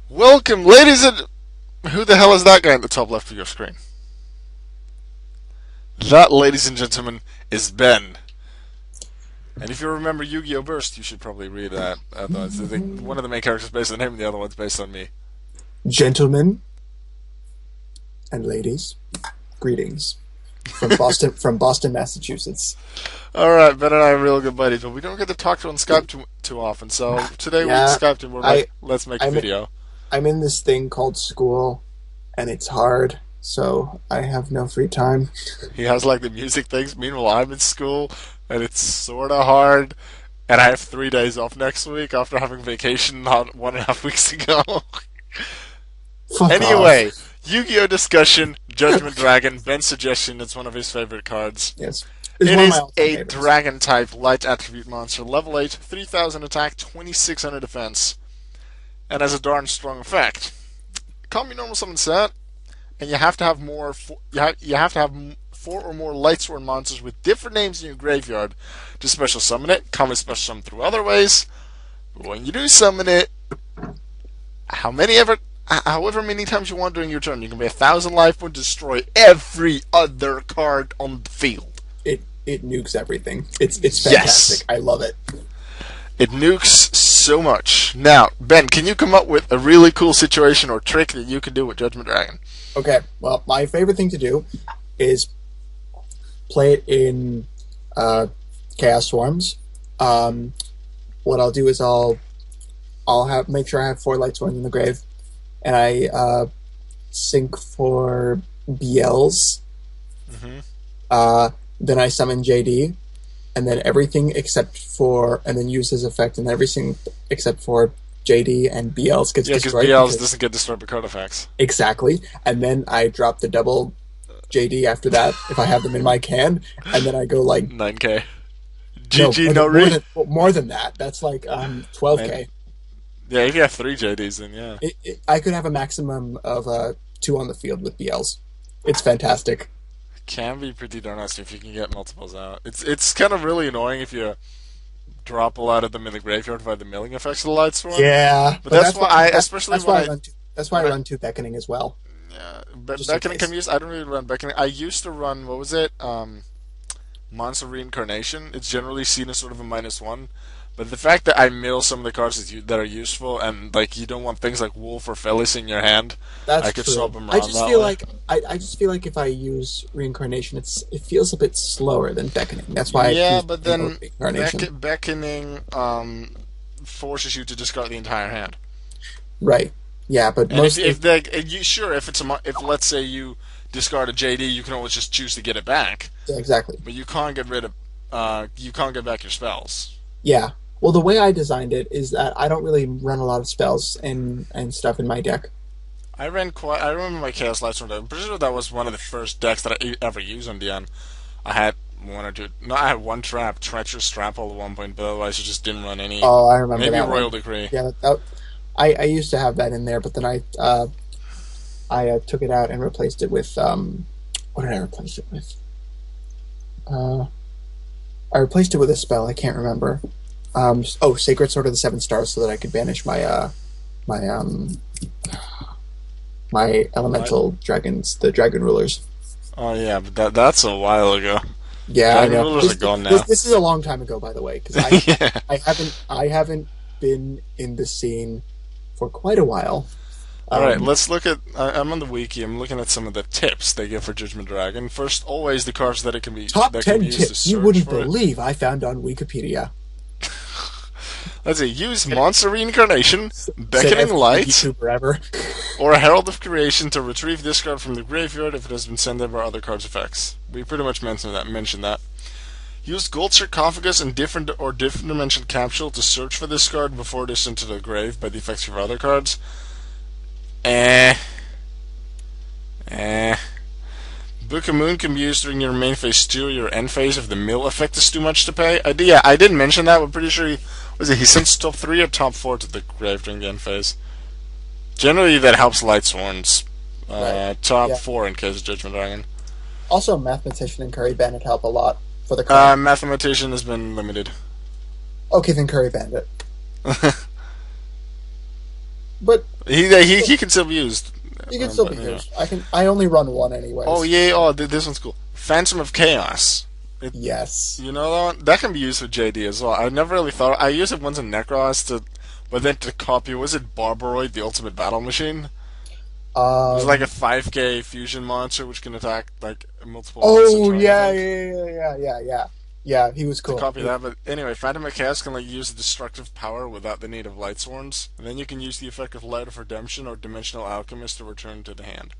Welcome, ladies and... Who the hell is that guy at the top left of your screen? That, ladies and gentlemen, is Ben. And if you remember Yu-Gi-Oh! Burst, you should probably read that. Otherwise, I think one of the main characters is based on him, and the other one's based on me. Gentlemen and ladies, greetings from Boston, Massachusetts. Alright, Ben and I are real good buddies, but we don't get to talk to on Skype too often, so today we Skyped and we're like, let's make a video. I'm in this thing called school, and it's hard, so I have no free time. He has like the music things, meanwhile I'm in school, and it's sorta hard, and I have 3 days off next week after having vacation not 1.5 weeks ago. Fuck Anyway, off. Yu-Gi-Oh! Discussion, Judgment Dragon, Ben's suggestion, it's one of his favorite cards. Yes. It one of is my all-time a favorites. dragon-type light attribute monster, level 8, 3000 attack, 2600 defense, and has a darn strong effect. Can't be normal summon set, and you have to have you have to have 4 or more Lightsworn monsters with different names in your graveyard to special summon it. Can't be special summon through other ways. But when you do summon it, however many times you want during your turn, you can pay 1,000 life point to destroy every other card on the field. It nukes everything. It's fantastic. Yes. I love it. It nukes so much. Now, Ben, can you come up with a really cool situation or trick that you can do with Judgment Dragon? Okay, well, my favorite thing to do is play it in Chaos Swarms. What I'll do is I'll make sure I have 4 Lightsworns in the grave, and I sync for BLs. Then I summon JD, and then everything except for, and then use his effect, and everything except for JD and BLs gets destroyed. Yeah, because BLs doesn't get destroyed by card effects. Exactly. And then I drop the double JD after that, if I have them in my can, and then I go like 9k. GG, no read. More than that. That's like 12k. Yeah, if you have 3 JDs, then yeah. I could have a maximum of 2 on the field with BLs. It's fantastic. Can be pretty darn nice if you can get multiples out. It's kind of really annoying if you drop a lot of them in the graveyard by the milling effects of the Lightsworn. Yeah, but that's why I run 2 Beckoning as well. Yeah, but Beckoning can use. I don't really run Beckoning. I used to run, what was it? Monster Reincarnation. It's generally seen as sort of a -1. But the fact that I mill some of the cards that are useful, and like you don't want things like Wolf or Felis in your hand, I could swap them I around just feel like I just feel like if I use Reincarnation, it feels a bit slower than Beckoning. That's why. Yeah, I but then Reincarnation. Beckoning forces you to discard the entire hand. Right. Yeah, but and if let's say you discard a JD, you can always just choose to get it back. Yeah, exactly. But you can't get rid of you can't get back your spells. Yeah. Well, the way I designed it is that I don't really run a lot of spells and stuff in my deck. I remember my Chaos Lightsworn deck. I'm pretty sure that was one of the first decks that I ever used on DN. I had one or two. No, I had one trap, Treacherous Trample at one point, but otherwise I just didn't run any. Oh, I remember maybe that Royal one. Decree. Yeah, I used to have that in there, but then I took it out and replaced it with what did I replace it with? I replaced it with a spell. I can't remember. Sacred Sword of the 7 Stars, so that I could banish my my elemental dragons, the dragon rulers. Oh yeah, but that's a while ago. Yeah, dragon I know. rulers are gone now. This is a long time ago, by the way, because I haven't been in the scene for quite a while. Alright, let's look at... I'm on the wiki, I'm looking at some of the tips they give for Judgment Dragon. First, always the cards that it can be... Top that 10 can be used to tips search you wouldn't for it. believe I found on Wikipedia. Let's see, use Monster Reincarnation, Beckoning Light, YouTuber ever. or a Herald of Creation to retrieve this card from the graveyard if it has been sent there by other cards' effects. We pretty much mentioned that. Use Gold Sarcophagus and different Dimension Capsule to search for this card before it is sent to the grave by the effects of other cards. Book of Moon can be used during your main phase 2 or your end phase if the mill effect is too much to pay. I didn't mention that, but pretty sure he sends top 3 or top 4 to the grave during the end phase. Generally that helps Lightsworns. Right. Top Yeah. 4 in case of Judgment Dragon. Also, Mathematician and Curry Bandit help a lot for the crown. Mathematician has been limited. Okay, then Curry Bandit. But He can still be used. He can still But, be yeah. used. I only run one Oh anyways. yeah. Oh, this one's cool. Phantom of Chaos. Yes. You know that one? That can be used with JD as well. I never really thought. I used it once in Necros but then to copy. Was it Barbaroid, the Ultimate Battle Machine? It was like a Um. 5K fusion monster which can attack like multiple months at a Oh time, I yeah, think. yeah, yeah, yeah, yeah, yeah. Yeah, he was To cool. copy that, but anyway, Phantom of Chaos can like use destructive power without the need of Light Swords, and then you can use the effect of Light of Redemption or Dimensional Alchemist to return to the hand.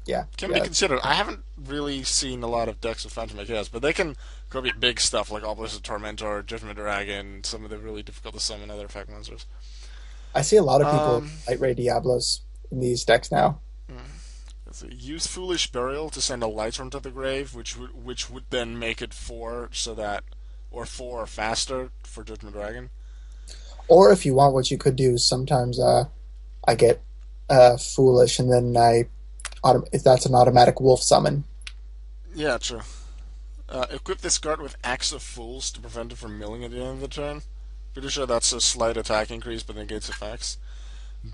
Yeah, Can be yeah. considered. I haven't really seen a lot of decks with Phantom of Chaos, but they can copy big stuff like Obelisk of Tormentor, Judgment Dragon, some of the really difficult to summon other effect monsters. I see a lot of people Um, light ray Diablos in these decks now. let's see. Use Foolish Burial to send a Light Storm to the grave, which would then make it 4 so that, or 4 or faster for Judgment Dragon. Or if you want, what you could do is sometimes I get foolish, and then if that's an automatic wolf summon. Yeah, true. Equip this card with Axe of Fools to prevent it from milling at the end of the turn. Pretty sure that's a slight attack increase, but negates effects.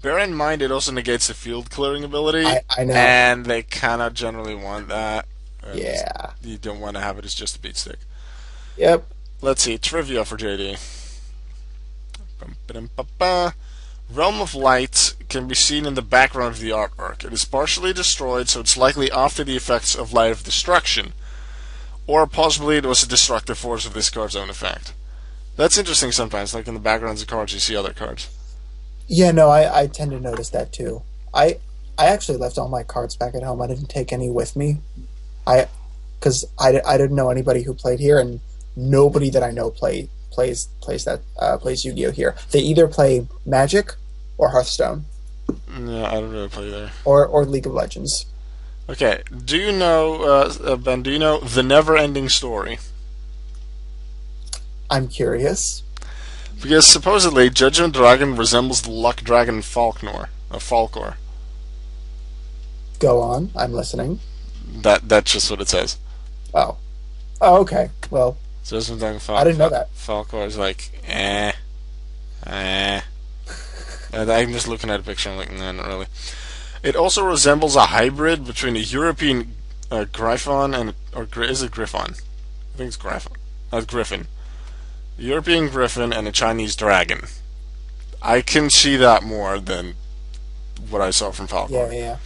Bear in mind it also negates the field clearing ability, I know. and they kind of generally want that. Yeah. You don't want to have it as just a beat stick. Yep. Let's see, trivia for JD. Bum-ba-dum-ba-ba. Realm of Light can be seen in the background of the artwork. It is partially destroyed, so it's likely after the effects of Light of Destruction. Or possibly it was a destructive force of this card's own effect. That's interesting sometimes, like in the backgrounds of cards you see other cards. Yeah, no, I tend to notice that too. I actually left all my cards back at home. I didn't take any with me. I didn't know anybody who played here, and nobody that I know plays Yu-Gi-Oh here. They either play Magic or Hearthstone Yeah, I don't really play there. or League of Legends. Okay, do you know, Ben, do you know The Never Ending Story? I'm curious. Because supposedly Judgment Dragon resembles the Luck Dragon Falkor. Go on. I'm listening. That's just what it says. Oh. Oh, okay. Well, Judgment Dragon I didn't know that. Falkor is like, eh. And I'm just looking at a picture, I'm like, nah, not really. It also resembles a hybrid between a European Gryphon is it Griffon? I think it's Gryphon. Griffin. A European Griffin and a Chinese Dragon. I can see that more than what I saw from Falcor. Yeah, yeah.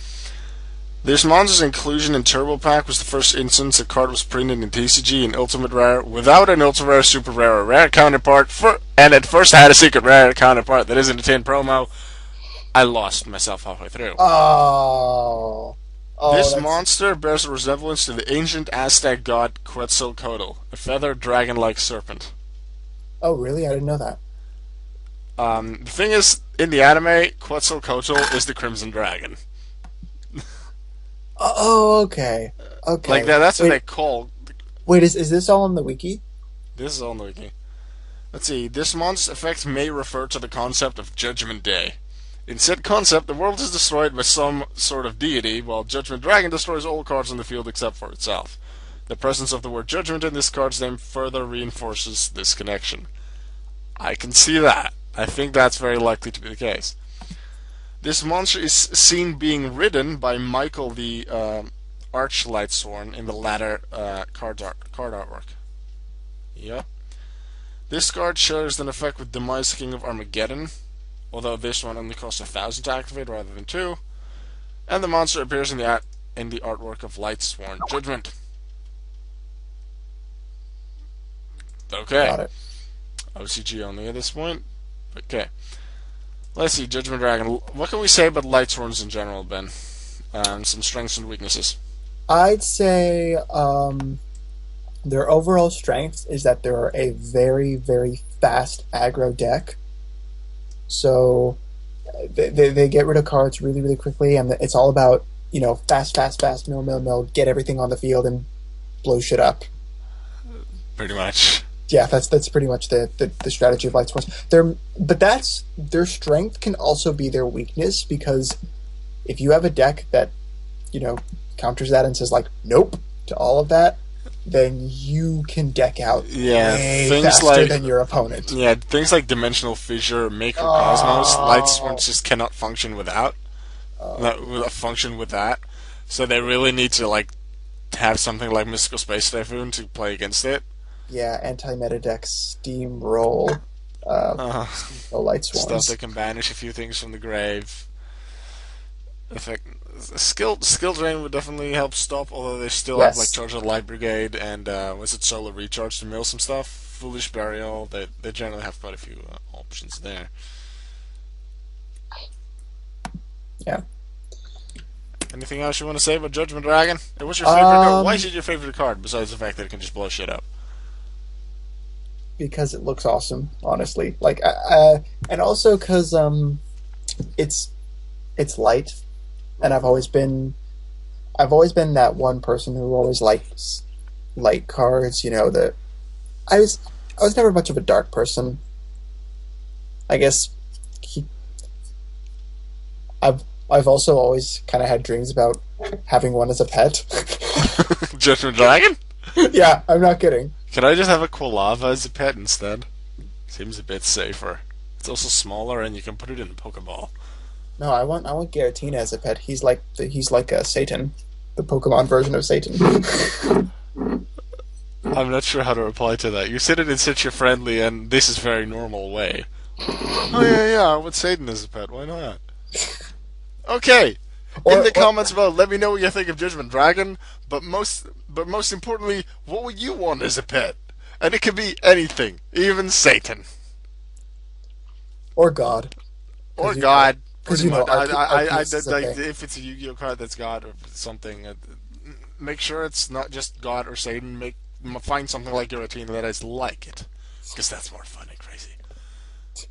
This monster's inclusion in Turbo Pack was the first instance a card was printed in TCG in Ultimate Rare without an Ultra Rare, Super Rare, or Rare counterpart, and it first had a Secret Rare counterpart that isn't a tin promo. I lost myself halfway through. Oh. Oh, This that's- monster bears a resemblance to the ancient Aztec god Quetzalcoatl, a feathered dragon-like serpent. Oh, really? I didn't know that. The thing is, in the anime, Quetzalcoatl is the Crimson Dragon. Oh, okay. Okay. Like that's what wait, they call. Wait, is this all on the wiki? This is on the wiki. Let's see. This monster's effect may refer to the concept of Judgment Day. In said concept, the world is destroyed by some sort of deity, while Judgment Dragon destroys all cards on the field except for itself. The presence of the word Judgment in this card's name further reinforces this connection. I can see that. I think that's very likely to be the case. This monster is seen being ridden by Michael the Archlightsworn in the latter card artwork. Yep. This card shares an effect with Demise King of Armageddon, although this one only costs 1,000 to activate rather than 2. And the monster appears in the artwork of Lightsworn Judgment. Okay. Got it. OCG only at this point. Okay. Let's see, Judgment Dragon. What can we say about Lightsworns in general, Ben? Some strengths and weaknesses. I'd say their overall strength is that they're a very, very fast aggro deck. So they get rid of cards really, really quickly, and it's all about, fast, mill, get everything on the field and blow shit up. Pretty much. Yeah, that's pretty much the strategy of Lightsworn. But their strength can also be their weakness, because if you have a deck that, counters that and says, like, nope to all of that, then you can deck out Yeah, way things faster like than your opponent. yeah, things like Dimensional Fissure, Macrocosmos, Light Swarm Oh, just cannot function without. oh, Not function with that. So they really need to like have something like Mystical Space Typhoon to play against it. yeah, anti-meta deck steamroll, uh, Uh, steamroll light Stuff swarms. that can banish a few things from the grave. Effect skill drain would definitely help stop. Although they still have like Yes, Charge of the Light Brigade and was it Solar Recharge to mill some stuff. Foolish Burial. They generally have quite a few options there. yeah. Anything else you want to say about Judgment Dragon? What's your favorite card? Why is it your favorite card besides the fact that it can just blow shit up? Because it looks awesome, honestly. Like, and also because it's it's light, and I've always been that one person who always likes light cards. You know, the I was I was never much of a dark person. I guess he, I've also always kind of had dreams about having one as a pet. Judgment Dragon? Yeah, I'm not kidding. Can I just have a Quilava as a pet instead? Seems a bit safer. It's also smaller, and you can put it in a Pokeball. No, I want Garatina as a pet. He's like a Satan, the Pokemon version of Satan. I'm not sure how to reply to that. You said it in such a friendly and this is very normal way. Oh yeah, I want Satan as a pet. Why not? Okay. In the Or comments below, let me know what you think of Judgment Dragon. But most importantly, what would you want as a pet? And it could be anything, even Satan or God, or because God. because Pretty much. Arceus is a thing. If it's a Yu-Gi-Oh card that's God or something, make sure it's not just God or Satan. Find something like Giratina that is like it, because that's more fun and crazy.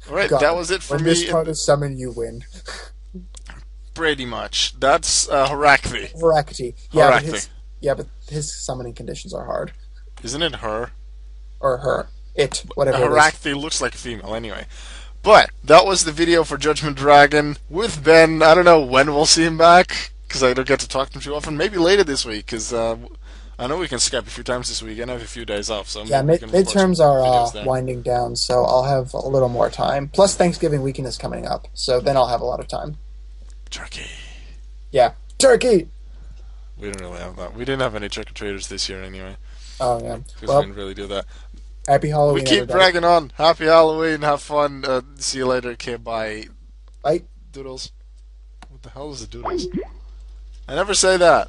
All right, that God, was it for when me. this card is summoned, you win. Pretty much. That's Harakthi. Varakity. Harakthi. But his summoning conditions are hard. Isn't it her? Or her. It. Whatever it is. Harakthi looks like a female anyway. But that was the video for Judgment Dragon with Ben. I don't know when we'll see him back, because I don't get to talk to him too often. Maybe later this week, because I know we can Skype a few times this week, and I have a few days off. So Yeah, maybe we can upload midterms some are videos there. winding down, so I'll have a little more time. Plus, Thanksgiving weekend is coming up, so then I'll have a lot of time. Turkey. Yeah. Turkey! We don't really have that. We didn't have any trick-or-treaters this year anyway, Oh, yeah. because we Well, didn't really do that. happy Halloween, We keep everybody. dragging on. Happy Halloween. Have fun. See you later. Okay, bye. Bye. Doodles. What the hell is a doodles? I never say that.